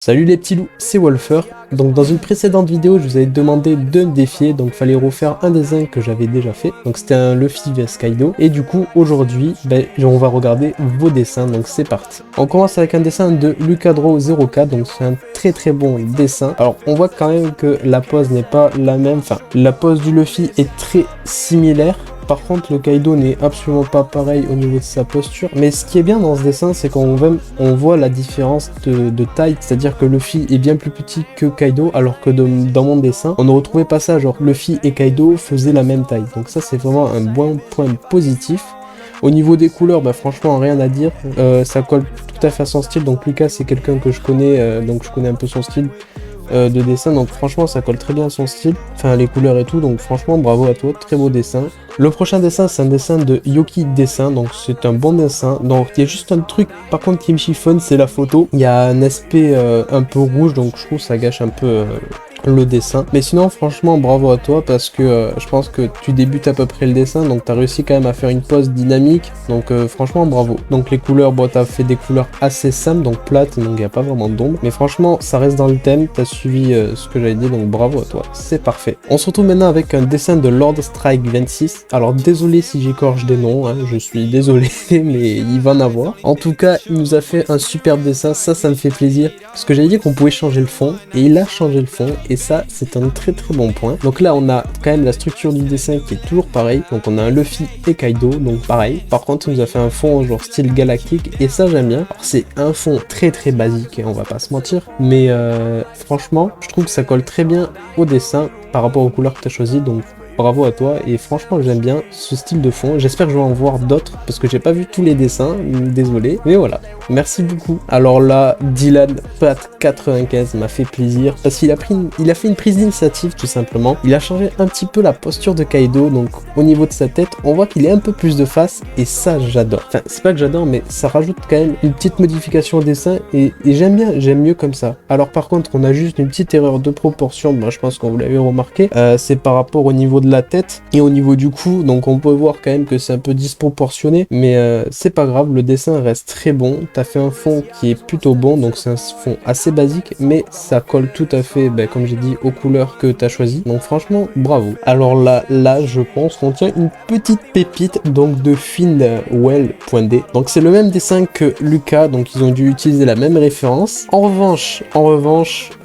Salut les petits loups, c'est Wolfer. Donc dans une précédente vidéo, je vous avais demandé de me défier, donc fallait refaire un dessin que j'avais déjà fait. Donc c'était un Luffy vs Kaido. Et du coup, aujourd'hui, on va regarder vos dessins, donc c'est parti. On commence avec un dessin de Lucadro 04, donc c'est un très bon dessin. Alors on voit quand même que la pose n'est pas la même, enfin la pose du Luffy est très similaire. Par contre, le Kaido n'est absolument pas pareil au niveau de sa posture. Mais ce qui est bien dans ce dessin, c'est qu'on voit la différence de taille. C'est-à-dire que Luffy est bien plus petit que Kaido, alors que dans mon dessin, on ne retrouvait pas ça. Genre, Luffy et Kaido faisaient la même taille. Donc ça, c'est vraiment un bon point positif. Au niveau des couleurs, franchement, rien à dire. Ça colle tout à fait à son style. Donc Lucas, c'est quelqu'un que je connais, donc je connais un peu son style de dessin, donc franchement ça colle très bien à son style, enfin les couleurs et tout, donc franchement bravo à toi, très beau dessin. Le prochain dessin, c'est un dessin de Yoki Dessin, donc c'est un bon dessin. Donc il y a juste un truc par contre qui me chiffonne, c'est la photo. Il y a un aspect un peu rouge, donc je trouve que ça gâche un peu le dessin. Mais sinon franchement bravo à toi, parce que je pense que tu débutes à peu près le dessin, donc tu as réussi quand même à faire une pose dynamique, donc franchement bravo. Donc les couleurs, bon, tu as fait des couleurs assez simples, donc plates, donc il n'y a pas vraiment d'ombre, mais franchement ça reste dans le thème, tu as suivi ce que j'avais dit, donc bravo à toi, c'est parfait. On se retrouve maintenant avec un dessin de Lord Strike 26. Alors désolé si j'écorche des noms, hein, je suis désolé, mais il va en avoir. En tout cas, il nous a fait un superbe dessin, ça me fait plaisir, parce que j'avais dit qu'on pouvait changer le fond, et il a changé le fond, et ça c'est un très bon point. Donc là on a quand même la structure du dessin qui est toujours pareil, donc on a un Luffy et Kaido, donc pareil. Par contre il nous a fait un fond genre style galactique, et ça j'aime bien. C'est un fond très basique, et on va pas se mentir, mais franchement je trouve que ça colle très bien au dessin par rapport aux couleurs que tu as choisies, donc bravo à toi, et franchement j'aime bien ce style de fond. J'espère que je vais en voir d'autres, parce que j'ai pas vu tous les dessins, désolé, mais voilà, merci beaucoup. Alors là, Dylan Pat 95 m'a fait plaisir, parce qu'il a fait une prise d'initiative tout simplement. Il a changé un petit peu la posture de Kaido, donc au niveau de sa tête, on voit qu'il est un peu plus de face, et ça j'adore. Enfin, c'est pas que j'adore, mais ça rajoute quand même une petite modification au dessin, et j'aime bien, j'aime mieux comme ça. Alors par contre, on a juste une petite erreur de proportion, je pense qu'on vous l'avez remarqué, c'est par rapport au niveau de la tête et au niveau du cou, donc on peut voir quand même que c'est un peu disproportionné, mais c'est pas grave, le dessin reste très bon. T'as fait un fond qui est plutôt bon, donc c'est un fond assez basique, mais ça colle tout à fait, comme j'ai dit, aux couleurs que t'as choisi, donc franchement bravo. Alors là je pense qu'on tient une petite pépite, donc de Finwell.d, donc c'est le même dessin que Lucas, donc ils ont dû utiliser la même référence. En revanche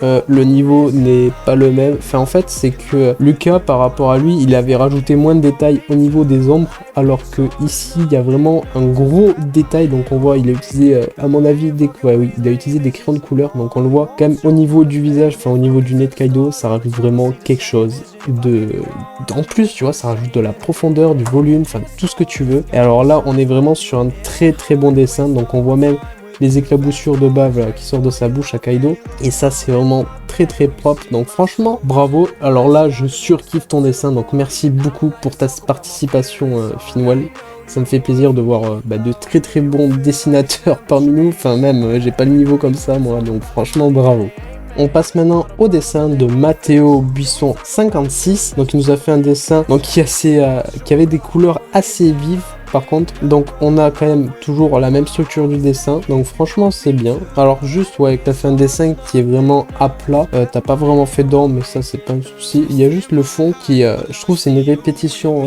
le niveau n'est pas le même. Enfin en fait c'est que Lucas, par rapport à lui, il avait rajouté moins de détails au niveau des ombres, alors que ici il y a vraiment un gros détail. Donc on voit, il a utilisé à mon avis il a utilisé des crayons de couleur, donc on le voit quand même au niveau du visage, enfin au niveau du nez de Kaido, ça rajoute vraiment quelque chose en plus, tu vois, ça rajoute de la profondeur, du volume, enfin tout ce que tu veux. Et alors là on est vraiment sur un très bon dessin, donc on voit même les éclaboussures de bave qui sortent de sa bouche à Kaido, et ça c'est vraiment très propre, donc franchement bravo. Alors là je surkiffe ton dessin, donc merci beaucoup pour ta participation Finwell, ça me fait plaisir de voir de très bons dessinateurs parmi nous, enfin même j'ai pas le niveau comme ça moi, donc franchement bravo. On passe maintenant au dessin de Mathéo Buisson 56, donc il nous a fait un dessin donc qui avait des couleurs assez vives. Par contre, donc on a quand même toujours la même structure du dessin, donc franchement c'est bien. Alors juste, ouais, t'as fait un dessin qui est vraiment à plat, t'as pas vraiment fait d'ombre, mais ça c'est pas un souci. Il y a juste le fond qui, je trouve, c'est une répétition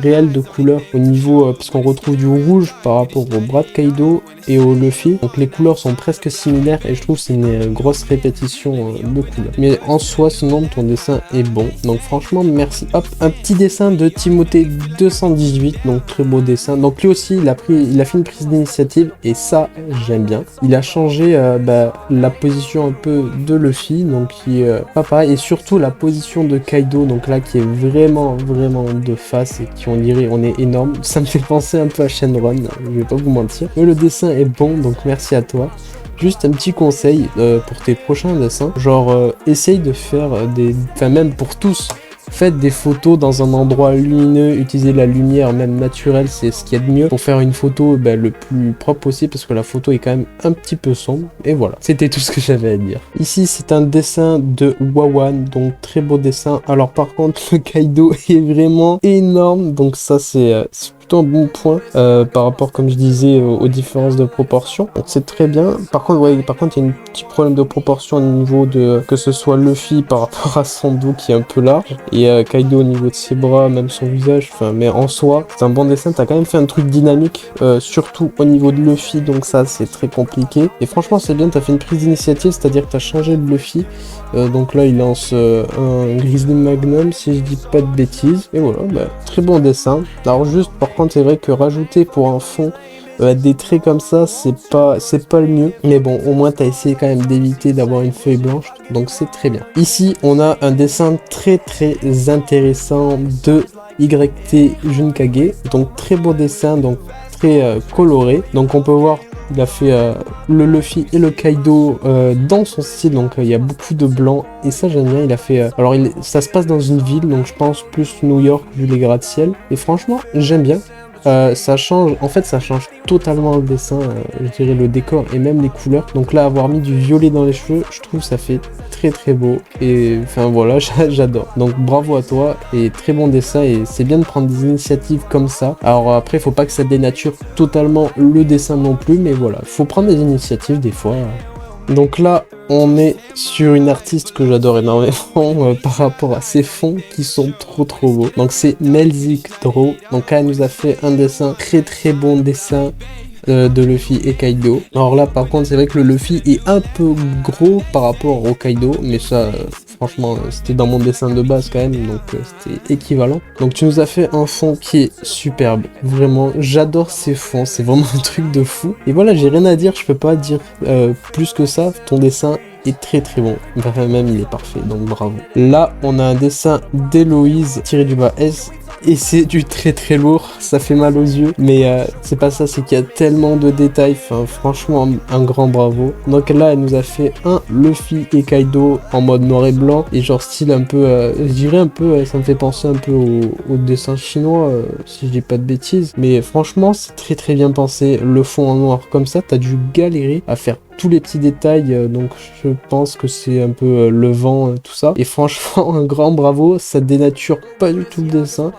réelle de couleurs au niveau, parce qu'on retrouve du rouge par rapport au bras de Kaido et au Luffy, donc les couleurs sont presque similaires, et je trouve que c'est une grosse répétition de couleurs. Mais en soi, sinon ton dessin est bon, donc franchement merci. Hop, un petit dessin de Timothée 218, donc très beau dessin. Donc lui aussi il a fait une prise d'initiative, et ça j'aime bien. Il a changé la position un peu de Luffy, donc qui est pas pareil, et surtout la position de Kaido, donc là qui est vraiment de face, et qui on est énorme. Ça me fait penser un peu à Shenron, je vais pas vous mentir, mais le dessin est bon, donc merci à toi. Juste un petit conseil pour tes prochains dessins, genre essaye de faire même pour tous, faites des photos dans un endroit lumineux, utilisez la lumière même naturelle, c'est ce qu'il y a de mieux pour faire une photo le plus propre possible, parce que la photo est quand même un petit peu sombre. Et voilà, c'était tout ce que j'avais à dire. Ici c'est un dessin de Wawan, donc très beau dessin. Alors par contre le Kaido est vraiment énorme, donc ça c'est plutôt un bon point par rapport, comme je disais, aux différences de proportion. Donc c'est très bien. Par contre, ouais, par contre, il y a un petit problème de proportion au niveau de que ce soit Luffy par rapport à son dos qui est un peu large et Kaido au niveau de ses bras, même son visage. Enfin, mais en soi, c'est un bon dessin. T'as quand même fait un truc dynamique, surtout au niveau de Luffy. Donc ça, c'est très compliqué. Et franchement, c'est bien. T'as fait une prise d'initiative, c'est-à-dire que t'as changé de Luffy. Donc là, il lance un Grizzly Magnum, si je dis pas de bêtises. Et voilà, bah, très bon dessin. Alors juste, par contre, c'est vrai que rajouter pour un fond des traits comme ça, c'est pas le mieux. Mais bon, au moins, t'as essayé quand même d'éviter d'avoir une feuille blanche. Donc c'est très bien. Ici, on a un dessin très intéressant de YT Junkage. Donc très beau dessin, donc très coloré. Donc on peut voir, il a fait le Luffy et le Kaido dans son style, donc il y a beaucoup de blanc et ça j'aime bien. Il a fait alors ça se passe dans une ville, donc je pense plus New York vu les gratte-ciel, et franchement j'aime bien. Ça change, en fait ça change totalement le dessin, je dirais le décor et même les couleurs. Donc là, avoir mis du violet dans les cheveux, je trouve ça fait très beau. Et enfin voilà, j'adore. Donc bravo à toi et très bon dessin, et c'est bien de prendre des initiatives comme ça. Alors après, faut pas que ça dénature totalement le dessin non plus, mais voilà, faut prendre des initiatives des fois. Donc là, on est sur une artiste que j'adore énormément par rapport à ses fonds qui sont trop beaux. Donc c'est Melzik Draw. Donc elle nous a fait un dessin, très bon dessin de Luffy et Kaido. Alors là, par contre, c'est vrai que le Luffy est un peu gros par rapport au Kaido, mais ça, franchement, c'était dans mon dessin de base quand même, donc c'était équivalent. Donc tu nous as fait un fond qui est superbe. Vraiment, j'adore ces fonds, c'est vraiment un truc de fou. Et voilà, j'ai rien à dire, je peux pas dire plus que ça. Ton dessin est très bon. Enfin, même il est parfait, donc bravo. Là, on a un dessin d'Héloïse tiré du bas S. Et c'est du très lourd, ça fait mal aux yeux, mais c'est pas ça, c'est qu'il y a tellement de détails, enfin franchement un grand bravo. Donc là, elle nous a fait un Luffy et Kaido en mode noir et blanc, et genre style un peu, je dirais un peu, ça me fait penser un peu au dessin chinois, si je dis pas de bêtises, mais franchement c'est très bien pensé. Le fond en noir comme ça, t'as dû galérer à faire tous les petits détails, donc je pense que c'est un peu le vent, tout ça. Et franchement, un grand bravo, ça dénature pas du tout le dessin.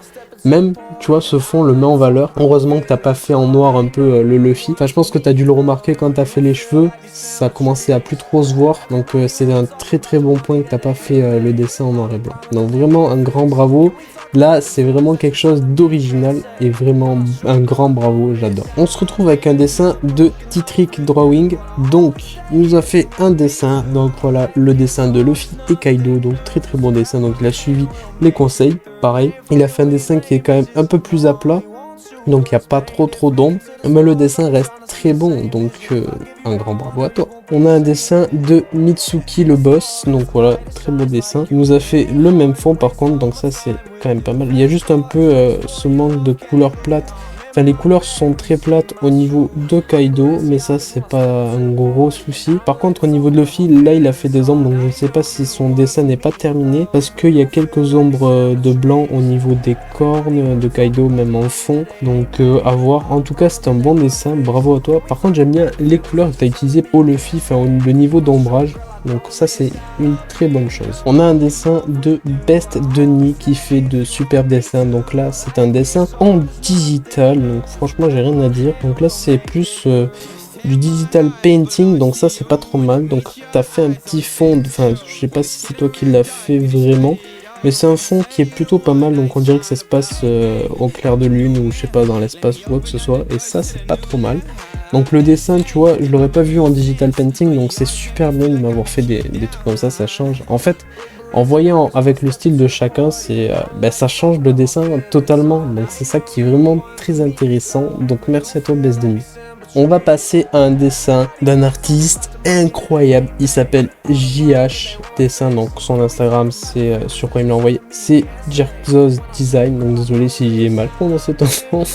Même, tu vois, ce fond le met en valeur. Heureusement que t'as pas fait en noir un peu le Luffy. Enfin, je pense que t'as dû le remarquer quand t'as fait les cheveux. Ça commençait à plus trop se voir. Donc c'est un très bon point que t'as pas fait le dessin en noir et blanc. Donc vraiment un grand bravo. Là, c'est vraiment quelque chose d'original et vraiment un grand bravo, j'adore. On se retrouve avec un dessin de Titrick Drawing. Donc, il nous a fait un dessin. Donc voilà, le dessin de Luffy et Kaido. Donc très bon dessin. Donc il a suivi les conseils. Pareil, il a fait un dessin qui est quand même un peu plus à plat. Donc il n'y a pas trop d'ombre, mais le dessin reste très bon, donc un grand bravo à toi. On a un dessin de Mitsuki le boss, donc voilà, très beau dessin. Il nous a fait le même fond par contre, donc ça c'est quand même pas mal. Il y a juste un peu ce manque de couleur plate. Enfin, les couleurs sont très plates au niveau de Kaido, mais ça c'est pas un gros souci. Par contre au niveau de Luffy, là il a fait des ombres, donc je ne sais pas si son dessin n'est pas terminé, parce qu'il y a quelques ombres de blanc au niveau des cornes de Kaido, même en fond, donc à voir. En tout cas c'est un bon dessin, bravo à toi. Par contre j'aime bien les couleurs que tu as utilisées pour Luffy, enfin le niveau d'ombrage. Donc ça c'est une très bonne chose. On a un dessin de Best Denis qui fait de superbes dessins. Donc là c'est un dessin en digital. Donc franchement j'ai rien à dire. Donc là c'est plus du digital painting. Donc ça c'est pas trop mal. Donc t'as fait un petit fond. Enfin je sais pas si c'est toi qui l'as fait vraiment. Mais c'est un fond qui est plutôt pas mal, donc on dirait que ça se passe au clair de lune ou je sais pas dans l'espace ou quoi que ce soit, et ça c'est pas trop mal. Donc le dessin, tu vois, je l'aurais pas vu en digital painting, donc c'est super bien de m'avoir fait des trucs comme ça change. En fait, en voyant avec le style de chacun, c'est ça change le dessin totalement, donc c'est ça qui est vraiment très intéressant. Donc merci à toi Best Demi. On va passer à un dessin d'un artiste incroyable. Il s'appelle JH Dessin. Donc son Instagram, c'est sur quoi il me l'a envoyé. C'est Jerkzos Design. Donc désolé si j'ai mal prononcé ton nom.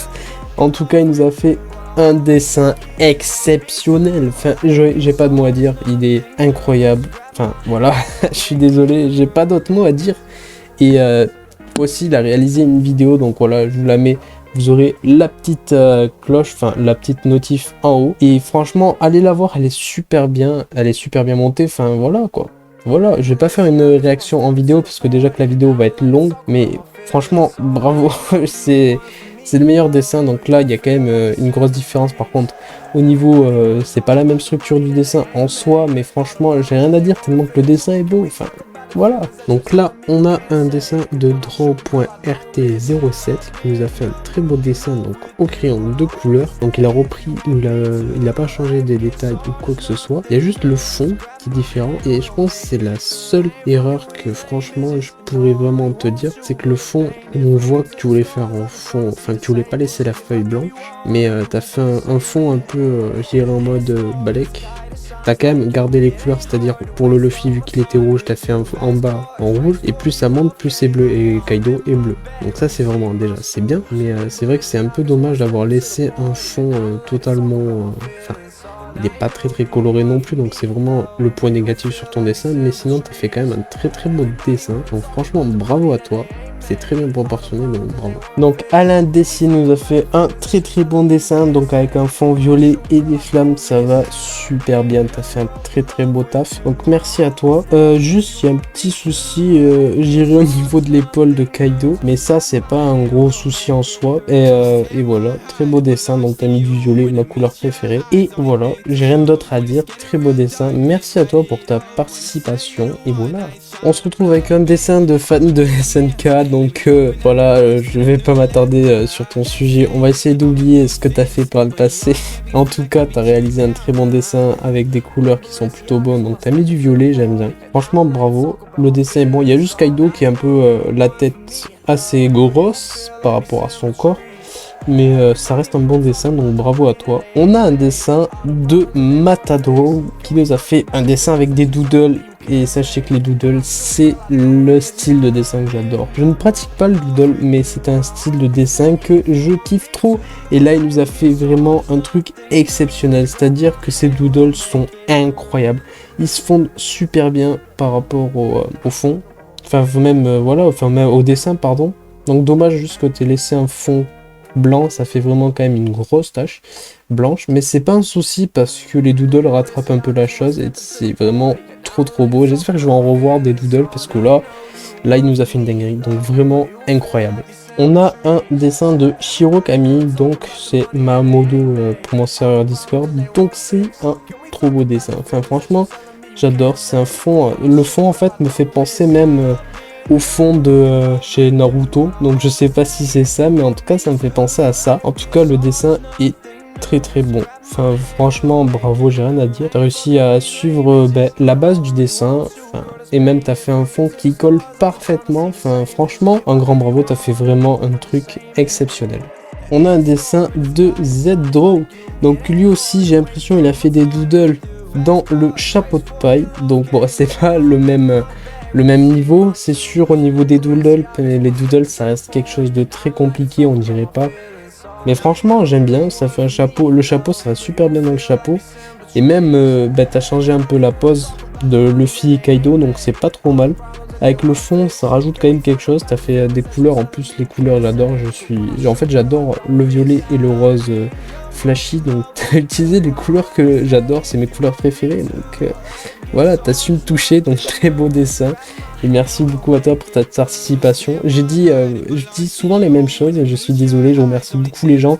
En tout cas, il nous a fait un dessin exceptionnel. Enfin, j'ai pas de mots à dire. Il est incroyable. Enfin, voilà. Je suis désolé. J'ai pas d'autres mots à dire. Et aussi, il a réalisé une vidéo. Donc voilà, je vous la mets. Vous aurez la petite cloche, enfin la petite notif en haut. Et franchement, allez la voir, elle est super bien montée. Enfin voilà quoi. Voilà, je vais pas faire une réaction en vidéo parce que déjà que la vidéo va être longue. Mais franchement, bravo, c'est c'est le meilleur dessin. Donc là, il y a quand même une grosse différence. Par contre, au niveau, c'est pas la même structure du dessin en soi, mais franchement, j'ai rien à dire tellement que le dessin est beau. Enfin, voilà. Donc là, on a un dessin de draw.rt07 qui nous a fait un très beau dessin donc au crayon de couleur. Donc il a repris, il a pas changé des détails ou quoi que ce soit. Il y a juste le fond qui est différent et je pense que c'est la seule erreur que franchement je pourrais vraiment te dire, c'est que le fond, on voit que tu voulais faire en fond, enfin que tu voulais pas laisser la feuille blanche, mais t'as fait un fond un peu, je dirais en mode balèque. T'as quand même gardé les couleurs, c'est-à-dire pour le Luffy, vu qu'il était rouge, t'as fait en bas en rouge, et plus ça monte, plus c'est bleu, et Kaido est bleu. Donc ça c'est vraiment, déjà, c'est bien, mais c'est vrai que c'est un peu dommage d'avoir laissé un fond totalement... Enfin, il n'est pas très coloré non plus, donc c'est vraiment le point négatif sur ton dessin, mais sinon t'as fait quand même un très beau dessin, donc franchement bravo à toi. C'est très bien proportionné, donc bravo. Donc Alain Dessier nous a fait un très bon dessin, donc avec un fond violet et des flammes, ça va super bien. T'as fait un très beau taf, donc merci à toi. Juste, il y a un petit souci, j'irai au niveau de l'épaule de Kaido, mais ça c'est pas un gros souci en soi. Et voilà, très beau dessin, donc t'as mis du violet, ma couleur préférée. Et voilà, j'ai rien d'autre à dire, très beau dessin. Merci à toi pour ta participation, et voilà. On se retrouve avec un dessin de fan de SNK, donc voilà, je vais pas m'attarder sur ton sujet, on va essayer d'oublier ce que t'as fait par le passé. En tout cas, t'as réalisé un très bon dessin avec des couleurs qui sont plutôt bonnes, donc t'as mis du violet, j'aime bien. Franchement, bravo, le dessin est bon, il y a juste Kaido qui est un peu la tête assez grosse par rapport à son corps. Mais ça reste un bon dessin, donc bravo à toi. On a un dessin de Matador qui nous a fait un dessin avec des doodles. Et sachez que les doodles, c'est le style de dessin que j'adore. Je ne pratique pas le doodle, mais c'est un style de dessin que je kiffe trop. Et là, il nous a fait vraiment un truc exceptionnel. C'est-à-dire que ces doodles sont incroyables. Ils se fondent super bien par rapport au fond. Enfin, même, voilà, enfin, même au dessin, pardon. Donc dommage juste que tu aies laissé un fond blanc, ça fait vraiment quand même une grosse tache blanche, mais c'est pas un souci parce que les doodles rattrapent un peu la chose et c'est vraiment trop beau. J'espère que je vais en revoir des doodles parce que là il nous a fait une dinguerie, donc vraiment incroyable. On a un dessin de Shiro Kami, donc c'est ma modo pour mon serveur Discord, donc c'est un trop beau dessin. Enfin franchement j'adore, c'est un fond, le fond en fait me fait penser même au fond de chez Naruto, donc je sais pas si c'est ça, mais en tout cas ça me fait penser à ça. En tout cas le dessin est très bon, enfin franchement bravo, j'ai rien à dire. T'as réussi à suivre la base du dessin, et même t'as fait un fond qui colle parfaitement, enfin franchement un grand bravo, t'as fait vraiment un truc exceptionnel. On a un dessin de Z-Draw, donc lui aussi j'ai l'impression il a fait des doodles dans le chapeau de paille, donc bon c'est pas le même niveau, c'est sûr. Au niveau des doodles, les doodles ça reste quelque chose de très compliqué, on dirait pas, mais franchement j'aime bien, ça fait un chapeau, le chapeau ça va super bien dans le chapeau, et même t'as changé un peu la pose de Luffy et Kaido, donc c'est pas trop mal. Avec le fond ça rajoute quand même quelque chose, t'as fait des couleurs, en plus les couleurs j'adore, en fait j'adore le violet et le rose flashy, donc t'as utilisé les couleurs que j'adore, c'est mes couleurs préférées, donc voilà, t'as su me toucher, donc très beau dessin. Et merci beaucoup à toi pour ta participation. Je dis souvent les mêmes choses, je suis désolé, je remercie beaucoup les gens,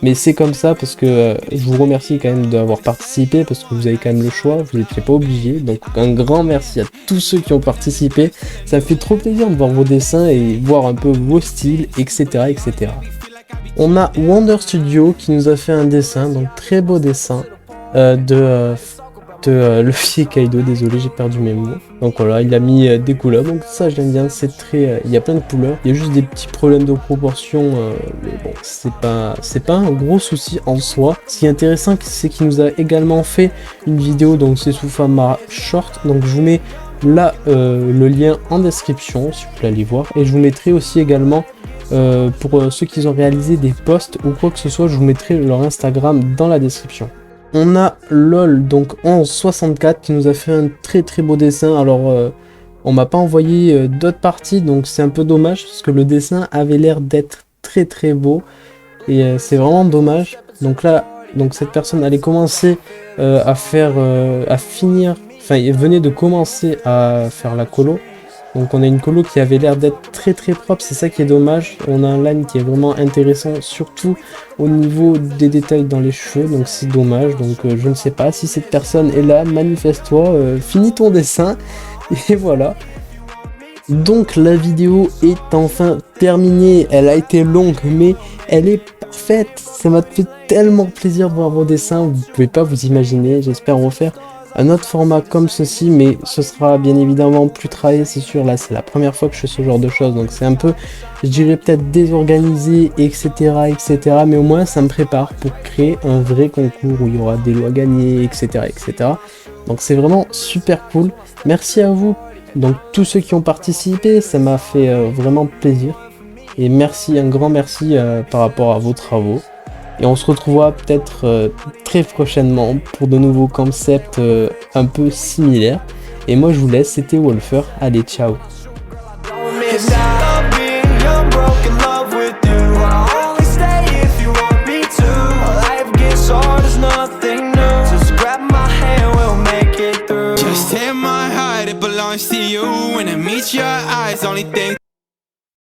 mais c'est comme ça parce que je vous remercie quand même d'avoir participé, parce que vous avez quand même le choix, vous n'étiez pas obligé. Donc un grand merci à tous ceux qui ont participé, ça me fait trop plaisir de voir vos dessins et voir un peu vos styles, etc. On a Wonder Studio qui nous a fait un dessin, donc très beau dessin de Luffy et Kaido, désolé j'ai perdu mes mots. Donc voilà, il a mis des couleurs, donc ça j'aime bien, c'est très... il y a plein de couleurs, il y a juste des petits problèmes de proportion, mais bon, c'est pas un gros souci en soi. Ce qui est intéressant, c'est qu'il nous a également fait une vidéo, donc c'est sous format short, donc je vous mets là le lien en description si vous voulez aller voir, et je vous mettrai aussi également pour ceux qui ont réalisé des posts ou quoi que ce soit, je vous mettrai leur Instagram dans la description. On a LOL, donc 1164, qui nous a fait un très beau dessin. Alors, on m'a pas envoyé d'autres parties, donc c'est un peu dommage, parce que le dessin avait l'air d'être très beau. Et c'est vraiment dommage. Donc là, cette personne allait commencer à finir, enfin, il venait de commencer à faire la colo. Donc on a une colo qui avait l'air d'être très propre, c'est ça qui est dommage. On a un line qui est vraiment intéressant, surtout au niveau des détails dans les cheveux, donc c'est dommage. Donc je ne sais pas si cette personne est là, manifeste-toi, finis ton dessin, et voilà. Donc la vidéo est enfin terminée, elle a été longue mais elle est parfaite, ça m'a fait tellement plaisir de voir vos dessins, vous pouvez pas vous imaginer. J'espère refaire un autre format comme ceci, mais ce sera bien évidemment plus travaillé, c'est sûr. Là c'est la première fois que je fais ce genre de choses, donc c'est un peu, je dirais peut-être désorganisé, etc., mais au moins ça me prépare pour créer un vrai concours où il y aura des lots à gagner, etc., donc c'est vraiment super cool. Merci à vous, donc tous ceux qui ont participé, ça m'a fait vraiment plaisir, et merci, un grand merci par rapport à vos travaux. Et on se retrouvera peut-être très prochainement pour de nouveaux concepts un peu similaires. Et moi je vous laisse, c'était Wolfer, allez ciao. To you when I meet your eyes, only thing